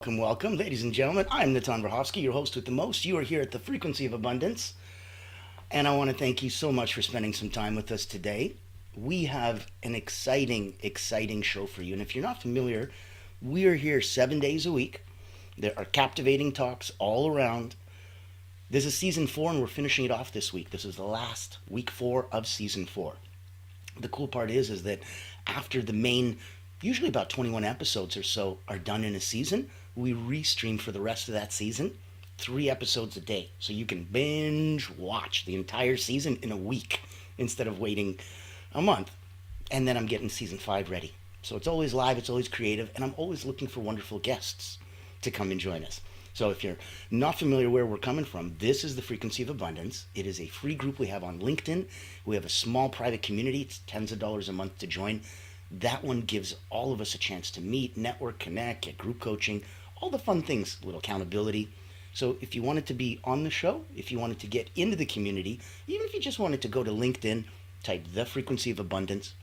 Welcome, welcome, ladies and gentlemen. I'm Natan Verhovsky, your host with the most. You are here at the Frequency of Abundance, and I want to thank you so much for spending some time with us today. We have an exciting show for you, and if you're not familiar, we are here 7 days a week. There are captivating talks all around. This is season 4, and we're finishing it off this week. This is the last week 4 of season 4. The cool part is that after the main, usually about 21 episodes or so are done in a season, we restream for the rest of that season 3 episodes a day. So you can binge watch the entire season in a week instead of waiting a month. And then I'm getting season 5 ready. So it's always live, it's always creative, and I'm always looking for wonderful guests to come and join us. So if you're not familiar where we're coming from, this is the Frequency of Abundance. It is a free group we have on LinkedIn. We have a small private community. It's tens of dollars a month to join. That one gives all of us a chance to meet, network, connect, get group coaching, all the fun things, a little accountability. So if you wanted to be on the show, if you wanted to get into the community, even if you just wanted to go to LinkedIn, type the Frequency of Abundance,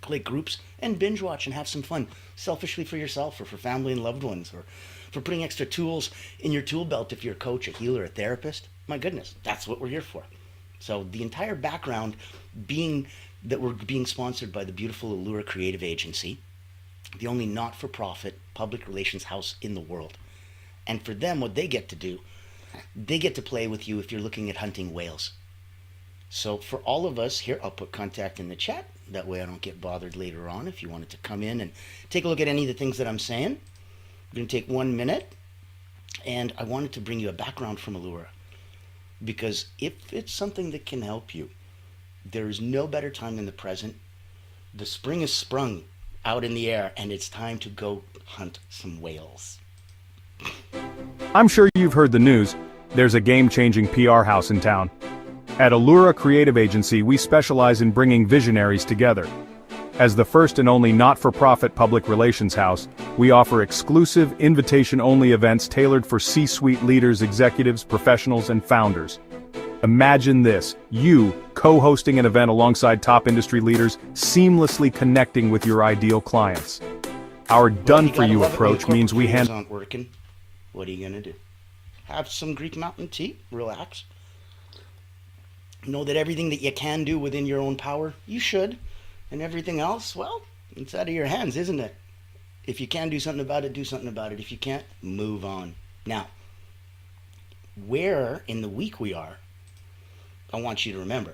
click groups, and binge watch and have some fun, selfishly for yourself or for family and loved ones, or for putting extra tools in your tool belt if you're a coach, a healer, a therapist. My goodness, that's what we're here for. So the entire background being that we're being sponsored by the beautiful Allura Creative Agency, the only not-for-profit public relations house in the world. And for them, what they get to do, they get to play with you if you're looking at hunting whales. So for all of us here, I'll put contact in the chat. That way I don't get bothered later on if you wanted to come in and take a look at any of the things that I'm saying. I'm going to take 1 minute, and I wanted to bring you a background from Allura. Because if it's something that can help you, there is no better time than the present. The spring is sprung out in the air, and it's time to go hunt some whales. I'm sure you've heard the news. There's a game-changing PR house in town. At Allura Creative Agency, we specialize in bringing visionaries together. As the first and only not-for-profit public relations house, we offer exclusive, invitation-only events tailored for C-suite leaders, executives, professionals, and founders. Imagine this, you co-hosting an event alongside top industry leaders, seamlessly connecting with your ideal clients. Our done-for-you approach means we handle... aren't working. What are you going to do? Have some Greek mountain tea, relax. Know that everything that you can do within your own power, you should. And everything else, well, it's out of your hands, isn't it? If you can do something about it, do something about it. If you can't, move on. Now, where in the week we are, I want you to remember.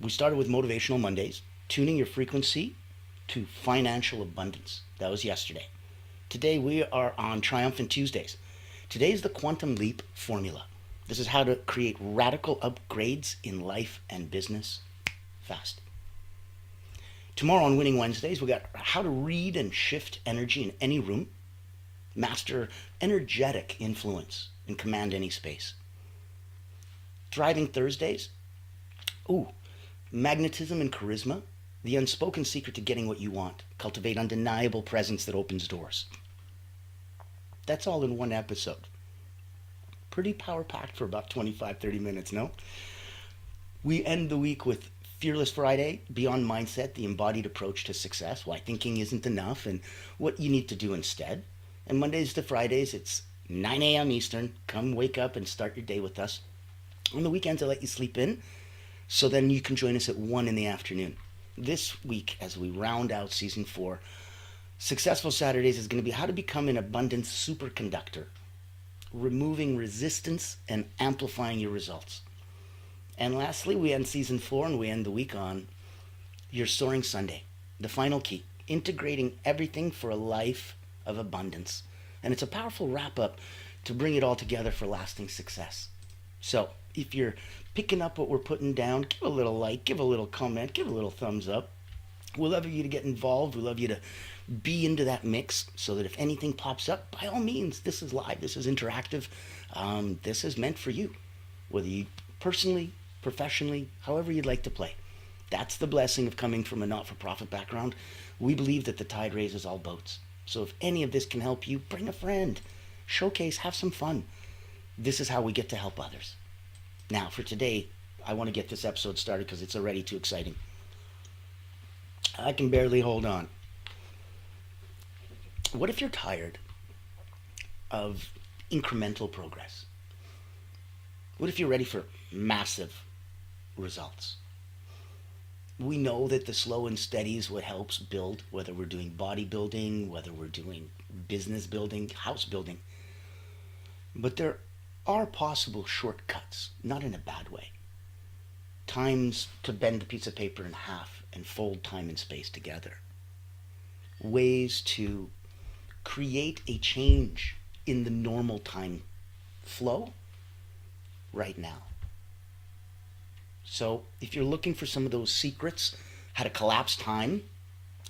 We started with Motivational Mondays, tuning your frequency to financial abundance. That was yesterday. Today we are on Triumphant Tuesdays. Today's the Quantum Leap Formula. This is how to create radical upgrades in life and business fast. Tomorrow on Winning Wednesdays, we got how to read and shift energy in any room, master energetic influence, and command any space. Thriving Thursdays, magnetism and charisma, the unspoken secret to getting what you want. Cultivate undeniable presence that opens doors. That's all in one episode. Pretty power-packed for about 25-30 minutes, no? We end the week with Fearless Friday, Beyond Mindset, the embodied approach to success, why thinking isn't enough, and what you need to do instead. And Mondays to Fridays, it's 9 a.m. Eastern. Come wake up and start your day with us. On the weekends, I let you sleep in, so then you can join us at 1 in the afternoon. This week, as we round out Season 4, Successful Saturdays is going to be how to become an abundance superconductor, removing resistance and amplifying your results. And lastly, we end Season 4 and we end the week on your Soaring Sunday, the final key, integrating everything for a life of abundance. And it's a powerful wrap-up to bring it all together for lasting success. So, if you're picking up what we're putting down, give a little like, give a little comment, give a little thumbs up. We'd love you to get involved. We'd love you to be into that mix so that if anything pops up, by all means, this is live, this is interactive, this is meant for you, whether you personally, professionally, however you'd like to play. That's the blessing of coming from a not-for-profit background. We believe that the tide raises all boats. So if any of this can help you, bring a friend, showcase, have some fun. This is how we get to help others. Now, for today, I want to get this episode started because it's already too exciting. I can barely hold on. What if you're tired of incremental progress? What if you're ready for massive results? We know that the slow and steady is what helps build, whether we're doing bodybuilding, whether we're doing business building, house building. But there are possible shortcuts, not in a bad way. Times to bend a piece of paper in half and fold time and space together. Ways to create a change in the normal time flow right now. So if you're looking for some of those secrets, how to collapse time,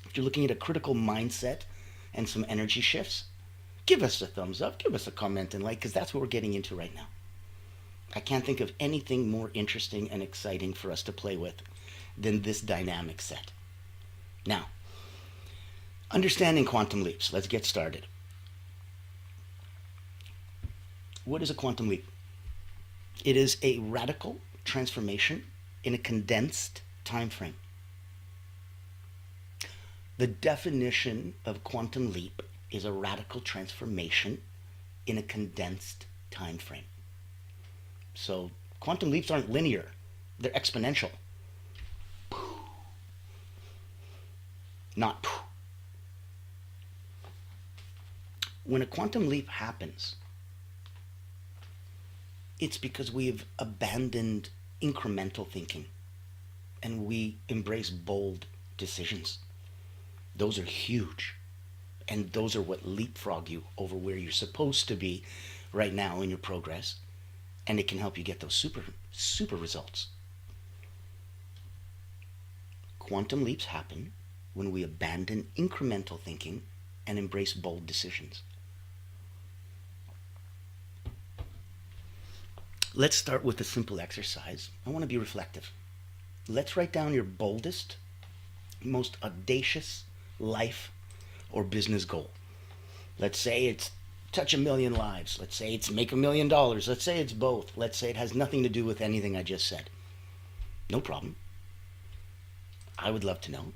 if you're looking at a critical mindset and some energy shifts, give us a thumbs up, give us a comment and like, because that's what we're getting into right now. I can't think of anything more interesting and exciting for us to play with than this dynamic set. Now, understanding quantum leaps. Let's get started. What is a quantum leap? It is a radical transformation in a condensed time frame. The definition of quantum leap is a radical transformation in a condensed time frame. So quantum leaps aren't linear, they're exponential. Not. When a quantum leap happens, it's because we've abandoned incremental thinking and we embrace bold decisions. Those are huge, and those are what leapfrog you over where you're supposed to be right now in your progress, and it can help you get those super results. Quantum leaps happen when we abandon incremental thinking and embrace bold decisions. Let's start with a simple exercise. I want to be reflective. Let's write down your boldest, most audacious life or business goal. Let's say it's touch 1 million lives. Let's say it's make $1 million. Let's say it's both. Let's say it has nothing to do with anything I just said. No problem. I would love to know.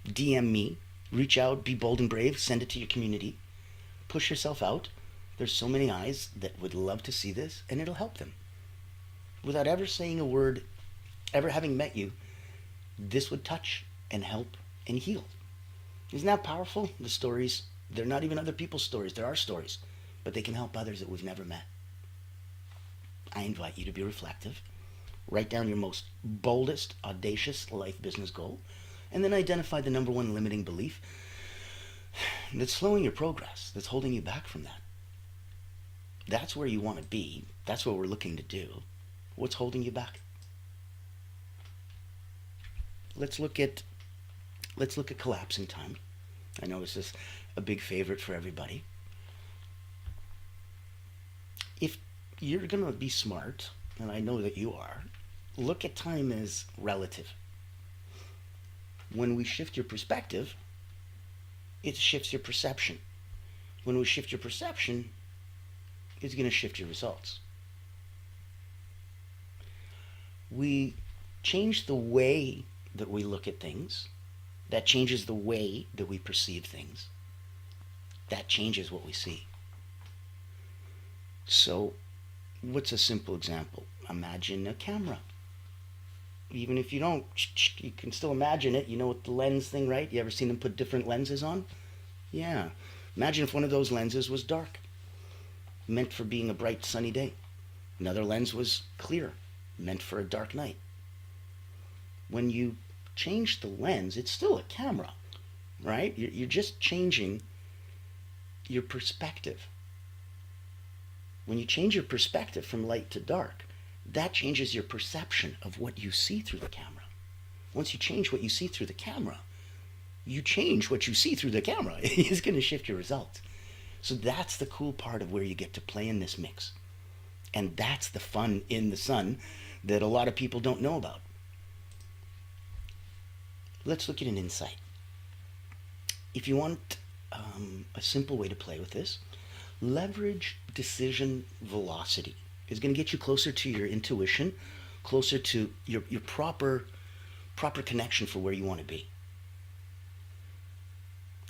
DM me, reach out, be bold and brave, send it to your community. Push yourself out. There's so many eyes that would love to see this, and it'll help them. Without ever saying a word, ever having met you, this would touch and help and heal. Isn't that powerful? The stories, they're not even other people's stories. They're our stories, but they can help others that we've never met. I invite you to be reflective. Write down your most boldest, audacious life business goal, and then identify the number one limiting belief that's slowing your progress, that's holding you back from that. That's where you want to be. That's what we're looking to do. What's holding you back? Let's look at collapsing time. I know this is a big favorite for everybody. If you're going to be smart, and I know that you are, look at time as relative. When we shift your perspective, it shifts your perception. When we shift your perception, it's going to shift your results. We change the way that we look at things. That changes the way that we perceive things. That changes what we see. So, what's a simple example? Imagine a camera. Even if you don't, you can still imagine it. You know what the lens thing, right? You ever seen them put different lenses on? Yeah. Imagine if one of those lenses was dark, meant for being a bright sunny day. Another lens was clear, meant for a dark night. When you change the lens, it's still a camera, right? You're just changing your perspective. When you change your perspective from light to dark, that changes your perception of what you see through the camera. Once you change what you see through the camera, you change what you see through the camera. It's going to shift your results. So that's the cool part of where you get to play in this mix. And that's the fun in the sun that a lot of people don't know about. Let's look at an insight. If you want a simple way to play with this, leverage decision velocity. It's going to get you closer to your intuition, closer to your proper connection for where you want to be.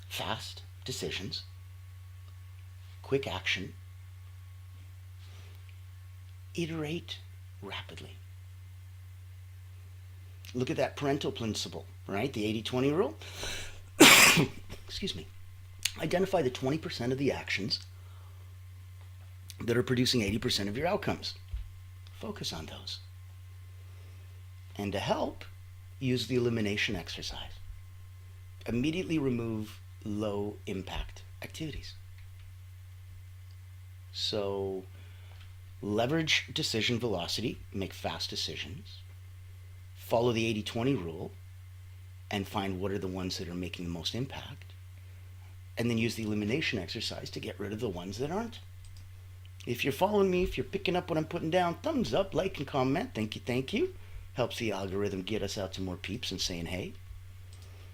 Fast decisions, quick action, iterate rapidly. Look at that parental principle, right? The 80-20 rule. Excuse me. Identify the 20% of the actions that are producing 80% of your outcomes. Focus on those. And to help, use the elimination exercise. Immediately remove low impact activities. So, leverage decision velocity, make fast decisions, follow the 80-20 rule, and find what are the ones that are making the most impact, and then use the elimination exercise to get rid of the ones that aren't. If you're following me, if you're picking up what I'm putting down, thumbs up, like, and comment. Thank you, thank you. Helps the algorithm get us out to more peeps and saying hey.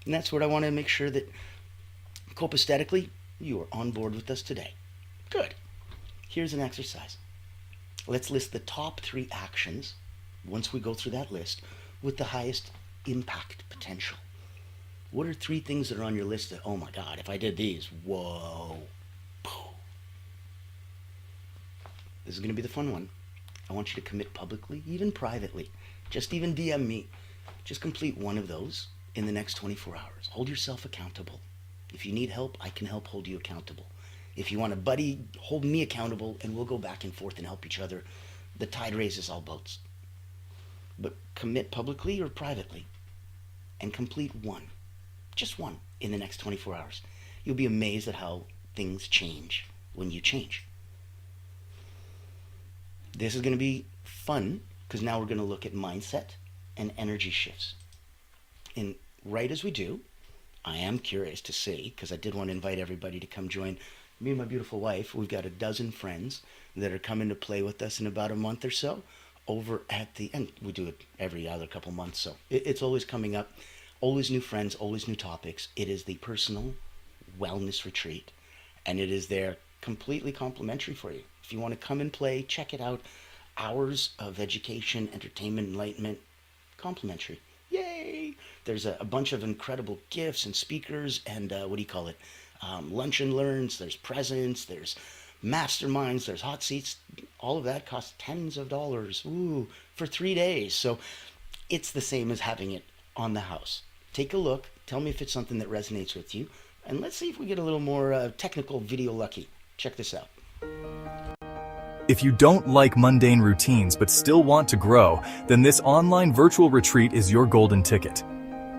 And that's what I want to make sure that copaesthetically you are on board with us today. Good. Here's an exercise. Let's list the top 3 actions, once we go through that list, with the highest impact potential. What are 3 things that are on your list that, oh my God, if I did these, whoa. This is going to be the fun one. I want you to commit publicly, even privately. Just even DM me. Just complete one of those in the next 24 hours. Hold yourself accountable. If you need help, I can help hold you accountable. If you want a buddy, hold me accountable, and we'll go back and forth and help each other. The tide raises all boats. But commit publicly or privately and complete one. Just one in the next 24 hours. You'll be amazed at how things change when you change. This is going to be fun because now we're going to look at mindset and energy shifts. And right as we do, I am curious to see, because I did want to invite everybody to come join me and my beautiful wife. We've got a dozen friends that are coming to play with us in about a month or so over at the, and we do it every other couple months, so it's always coming up. Always new friends, always new topics. It is the personal wellness retreat, and it is there completely complimentary for you. If you want to come and play, check it out. Hours of education, entertainment, enlightenment, complimentary. Yay! There's a bunch of incredible gifts and speakers and lunch and learns. There's presents, there's masterminds, there's hot seats. All of that costs tens of dollars. Ooh, for 3 days. So it's the same as having it on the house. Take a look. Tell me if it's something that resonates with you. And let's see if we get a little more technical video lucky. Check this out. If you don't like mundane routines but still want to grow, then this online virtual retreat is your golden ticket.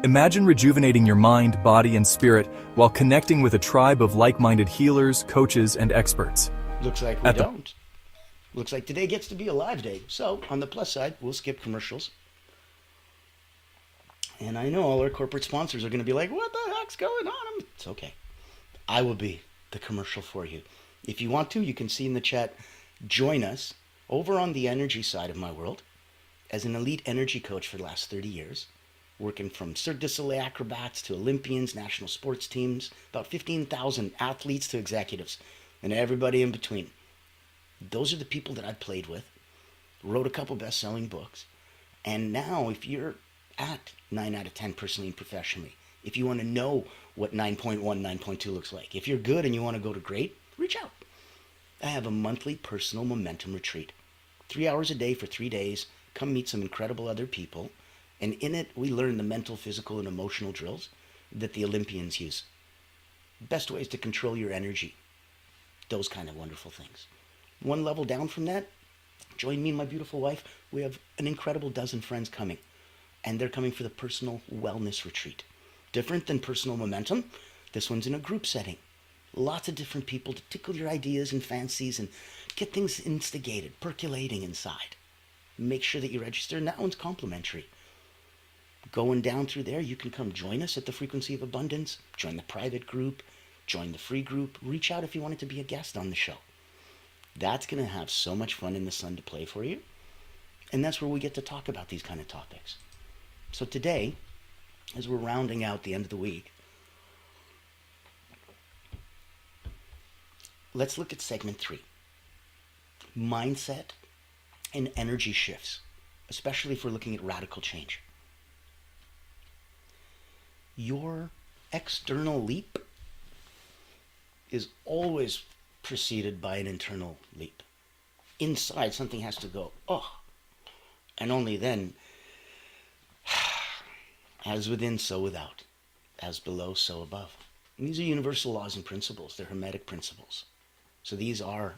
Imagine rejuvenating your mind, body, and spirit while connecting with a tribe of like-minded healers, coaches, and experts. Looks like we don't. Looks like today gets to be a live day. So, on the plus side, we'll skip commercials. And I know all our corporate sponsors are going to be like, what the heck's going on? It's okay. I will be the commercial for you. If you want to, you can see in the chat, join us over on the energy side of my world as an elite energy coach for the last 30 years, working from Cirque du Soleil acrobats to Olympians, national sports teams, about 15,000 athletes to executives, and everybody in between. Those are the people that I've played with, wrote a couple best-selling books, and now if you're at 9 out of 10 personally and professionally, if you want to know what 9.1, 9.2 looks like, if you're good and you want to go to great, reach out. I have a monthly personal momentum retreat. 3 hours a day for 3 days. Come meet some incredible other people. And in it, we learn the mental, physical, and emotional drills that the Olympians use. Best ways to control your energy. Those kind of wonderful things. One level down from that, join me and my beautiful wife. We have an incredible dozen friends coming. And they're coming for the personal wellness retreat. Different than personal momentum. This one's in a group setting. Lots of different people to tickle your ideas and fancies and get things instigated, percolating inside. Make sure that you register, and that one's complimentary. Going down through there, you can come join us at the Frequency of Abundance, join the private group, join the free group, reach out if you wanted to be a guest on the show. That's going to have so much fun in the sun to play for you, and that's where we get to talk about these kind of topics. So today, as we're rounding out the end of the week, let's look at segment 3. Mindset and energy shifts, especially if we're looking at radical change. Your external leap is always preceded by an internal leap. inside something has to go, oh, and only then, as within, so without, as below, so above. And these are universal laws and principles. They're hermetic principles. So these are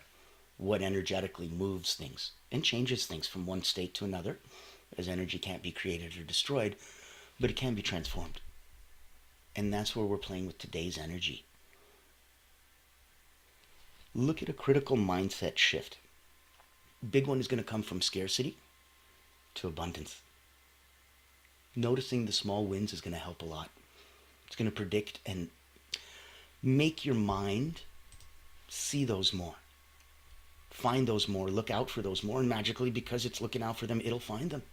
what energetically moves things and changes things from one state to another, as energy can't be created or destroyed, but it can be transformed. And that's where we're playing with today's energy. Look at a critical mindset shift. Big one is going to come from scarcity to abundance. Noticing the small wins is going to help a lot. It's going to predict and make your mind see those more. Find those more, look out for those more, and magically, because it's looking out for them, it'll find them.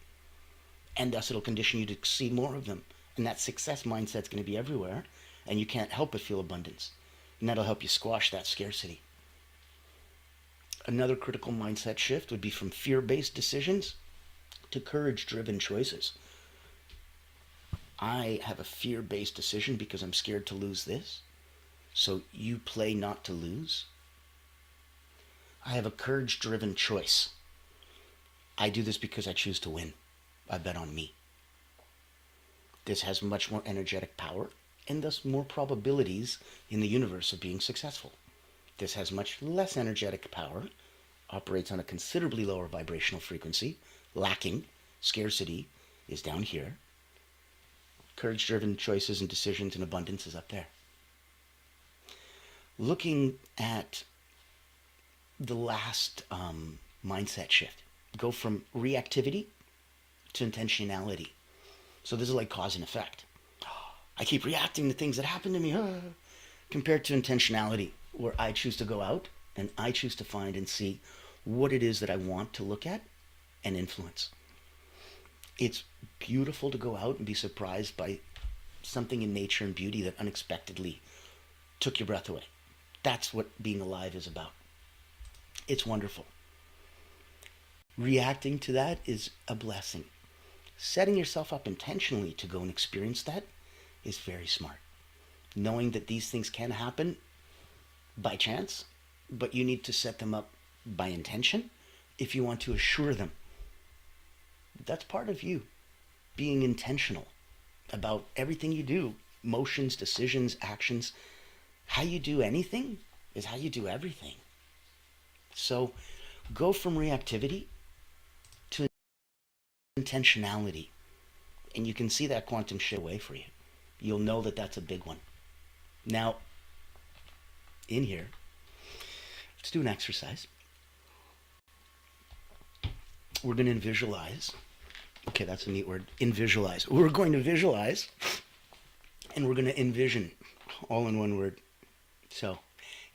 And thus it'll condition you to see more of them. And that success mindset's going to be everywhere, and you can't help but feel abundance. And that'll help you squash that scarcity. Another critical mindset shift would be from fear-based decisions to courage-driven choices. I have a fear-based decision because I'm scared to lose this. So you play not to lose. I have a courage-driven choice. I do this because I choose to win. I bet on me. This has much more energetic power and thus more probabilities in the universe of being successful. This has much less energetic power, operates on a considerably lower vibrational frequency, lacking, scarcity is down here. Courage-driven choices and decisions and abundance is up there. Looking at the last mindset shift, go from reactivity to intentionality. So this is like cause and effect. I keep reacting to things that happen to me, compared to intentionality, where I choose to go out and I choose to find and see what it is that I want to look at and influence. It's beautiful to go out and be surprised by something in nature and beauty that unexpectedly took your breath away. That's what being alive is about. It's wonderful. Reacting to that is a blessing. Setting yourself up intentionally to go and experience that is very smart. Knowing that these things can happen by chance, but you need to set them up by intention if you want to assure them. That's part of you, being intentional about everything you do, motions, decisions, actions. How you do anything is how you do everything. So go from reactivity to intentionality, and you can see that quantum shift away for you. You'll know that that's a big one. Now, in here, let's do an exercise. We're going to visualize. Okay, that's a neat word. Visualize. We're going to visualize, and we're going to envision, all in one word. So,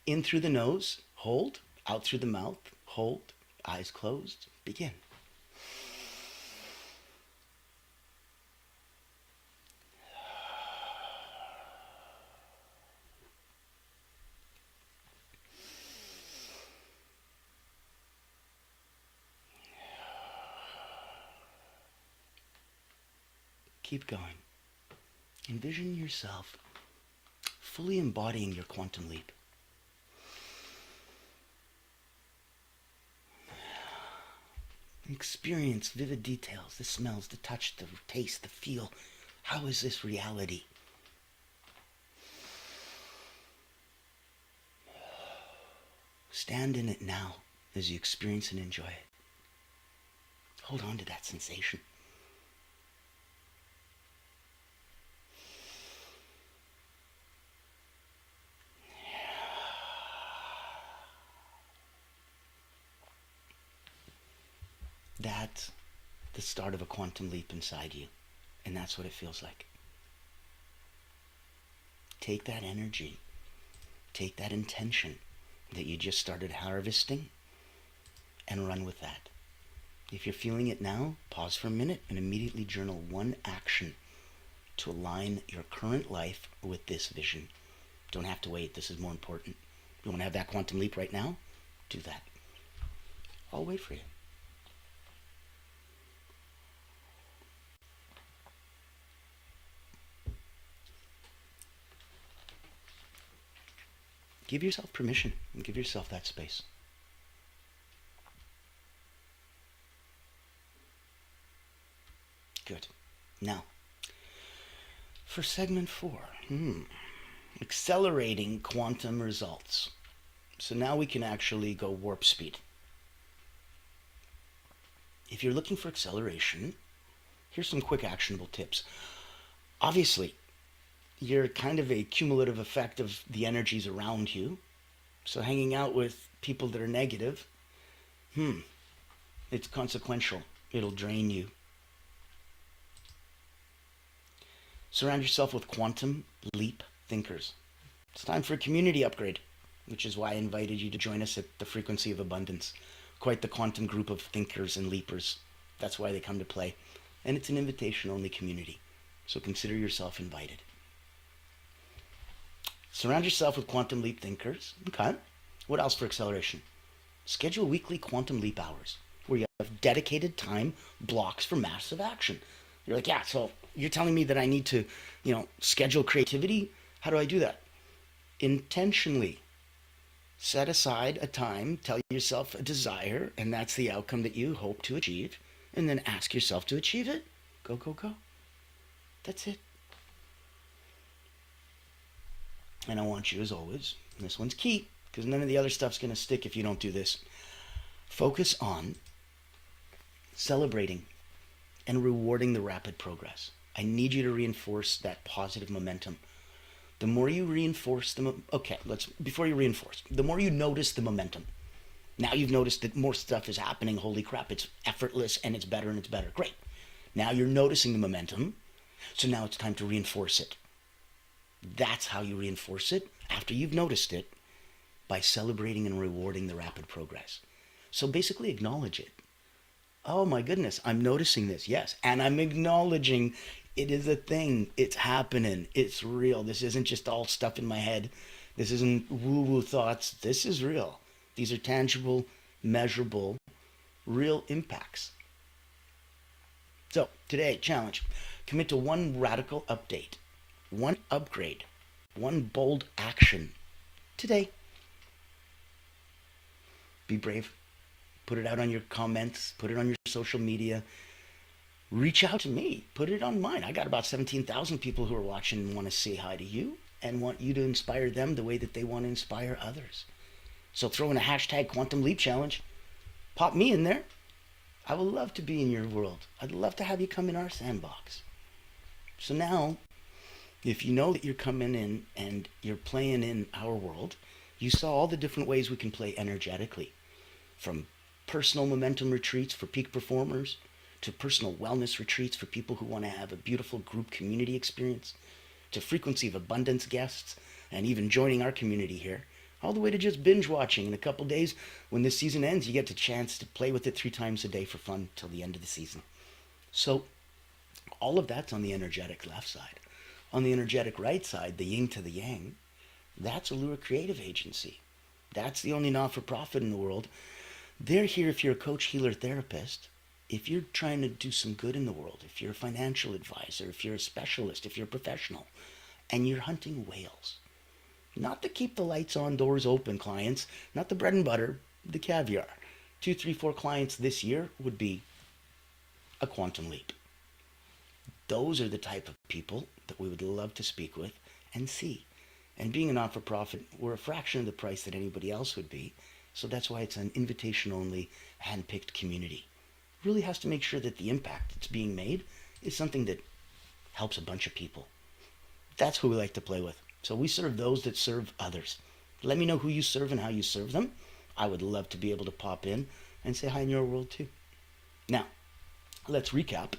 in through the nose, hold. Out through the mouth, hold. Eyes closed. Begin. Keep going. Envision yourself fully embodying your quantum leap. Experience vivid details, the smells, the touch, the taste, the feel. How is this reality? Stand in it now as you experience and enjoy it. Hold on to that sensation. That's the start of a quantum leap inside you, and that's what it feels like. Take that energy, take that intention that you just started harvesting, and run with that. If you're feeling it now, pause for a minute and immediately journal one action to align your current life with this vision. Don't have to wait. This is more important. You want to have that quantum leap right now? Do that. I'll wait for you. Give yourself permission and give yourself that space. Good. Now, for segment 4, accelerating quantum results. So now we can actually go warp speed. If you're looking for acceleration, here's some quick actionable tips. Obviously, you're kind of a cumulative effect of the energies around you. So hanging out with people that are negative, it's consequential. It'll drain you. Surround yourself with quantum leap thinkers. It's time for a community upgrade, which is why I invited you to join us at the Frequency of Abundance. Quite the quantum group of thinkers and leapers. That's why they come to play. And it's an invitation-only community. So consider yourself invited. Surround yourself with quantum leap thinkers. Okay. What else for acceleration? Schedule weekly quantum leap hours where you have dedicated time blocks for massive action. You're like, yeah, so you're telling me that I need to, schedule creativity? How do I do that? Intentionally set aside a time, tell yourself a desire, and that's the outcome that you hope to achieve, and then ask yourself to achieve it. Go, go, go. That's it. And I want you, as always, and this one's key, because none of the other stuff's going to stick if you don't do this. Focus on celebrating and rewarding the rapid progress. I need you to reinforce that positive momentum. The more you reinforce before you reinforce, the more you notice the momentum. Now you've noticed that more stuff is happening. Holy crap, it's effortless and it's better and it's better. Great. Now you're noticing the momentum. So now it's time to reinforce it. That's how you reinforce it after you've noticed it, by celebrating and rewarding the rapid progress. So basically acknowledge it. Oh my goodness, I'm noticing this, yes. And I'm acknowledging it is a thing. It's happening. It's real. This isn't just all stuff in my head. This isn't woo-woo thoughts. This is real. These are tangible, measurable, real impacts. So today, challenge. Commit to one radical update, one upgrade, one bold action today. Be brave. Put it out on your comments. Put it on your social media. Reach out to me. Put it on mine. I got about 17,000 people who are watching and want to say hi to you and want you to inspire them the way that they want to inspire others. So throw in a hashtag Quantum Leap Challenge. Pop me in there. I would love to be in your world. I'd love to have you come in our sandbox. So now, if you know that you're coming in and you're playing in our world, you saw all the different ways we can play energetically. From personal momentum retreats for peak performers, to personal wellness retreats for people who want to have a beautiful group community experience, to Frequency of Abundance guests, and even joining our community here, all the way to just binge watching. In a couple days, when this season ends, you get the chance to play with it 3 times a day for fun till the end of the season. So all of that's on the energetic left side. On the energetic right side, the yin to the yang, that's Allura Creative Agency. That's the only not-for-profit in the world. They're here if you're a coach, healer, therapist, if you're trying to do some good in the world, if you're a financial advisor, if you're a specialist, if you're a professional, and you're hunting whales. Not the keep the lights on, doors open clients, not the bread and butter, the caviar. 2, 3, 4 clients this year would be a quantum leap. Those are the type of people that we would love to speak with and see. And being a not-for-profit, we're a fraction of the price that anybody else would be. So that's why it's an invitation-only, hand-picked community. Really has to make sure that the impact that's being made is something that helps a bunch of people. That's who we like to play with. So we serve those that serve others. Let me know who you serve and how you serve them. I would love to be able to pop in and say hi in your world too. Now, let's recap.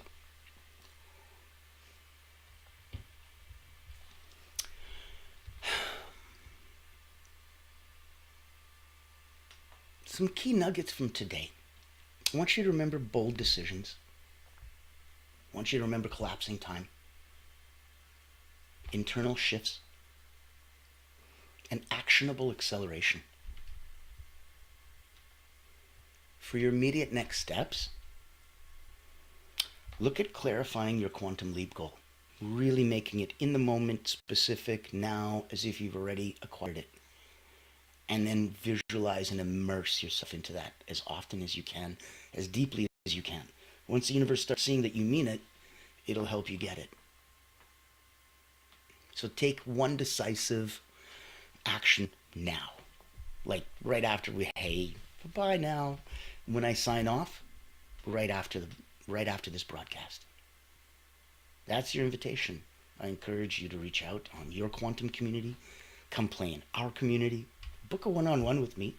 Some key nuggets from today. I want you to remember bold decisions. I want you to remember collapsing time, internal shifts, and actionable acceleration. For your immediate next steps, look at clarifying your quantum leap goal, really making it in the moment, specific, now, as if you've already acquired it. And then visualize and immerse yourself into that as often as you can, as deeply as you can. Once the universe starts seeing that you mean it, it'll help you get it. So take one decisive action now. Like right after hey, bye now. When I sign off, right after this broadcast. That's your invitation. I encourage you to reach out on your quantum community. Come play in our community. Book a one-on-one with me.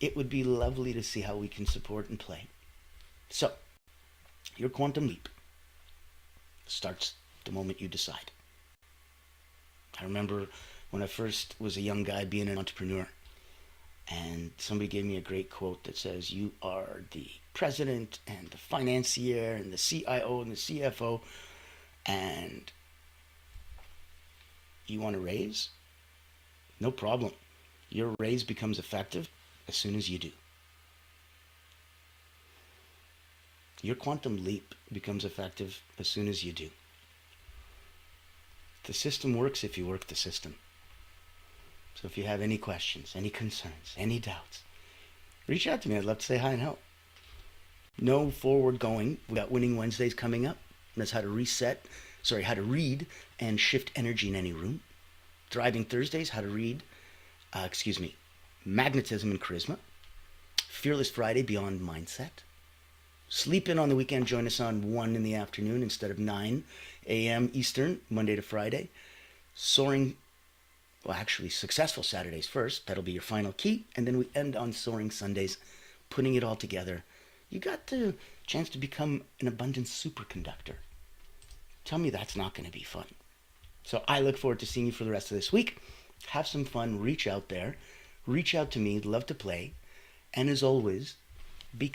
It would be lovely to see how we can support and play. So, your quantum leap starts the moment you decide. I remember when I first was a young guy being an entrepreneur, and somebody gave me a great quote that says, you are the president and the financier and the CIO and the CFO, and you want a raise? No problem. Your raise becomes effective as soon as you do. Your quantum leap becomes effective as soon as you do. The system works if you work the system. So if you have any questions, any concerns, any doubts, reach out to me. I'd love to say hi and help. No forward going. We got Winning Wednesdays coming up. That's how to read and shift energy in any room. Thriving Thursdays, how to read, magnetism and charisma. Fearless Friday, beyond mindset. Sleep in on the weekend. Join us on 1 in the afternoon instead of 9 a.m. Eastern, Monday to Friday. Successful Saturdays first. That'll be your final key. And then we end on Soaring Sundays, putting it all together. You got the chance to become an abundance superconductor. Tell me that's not going to be fun. So I look forward to seeing you for the rest of this week. Have some fun. Reach out there. Reach out to me. Love to play. And as always, be kind.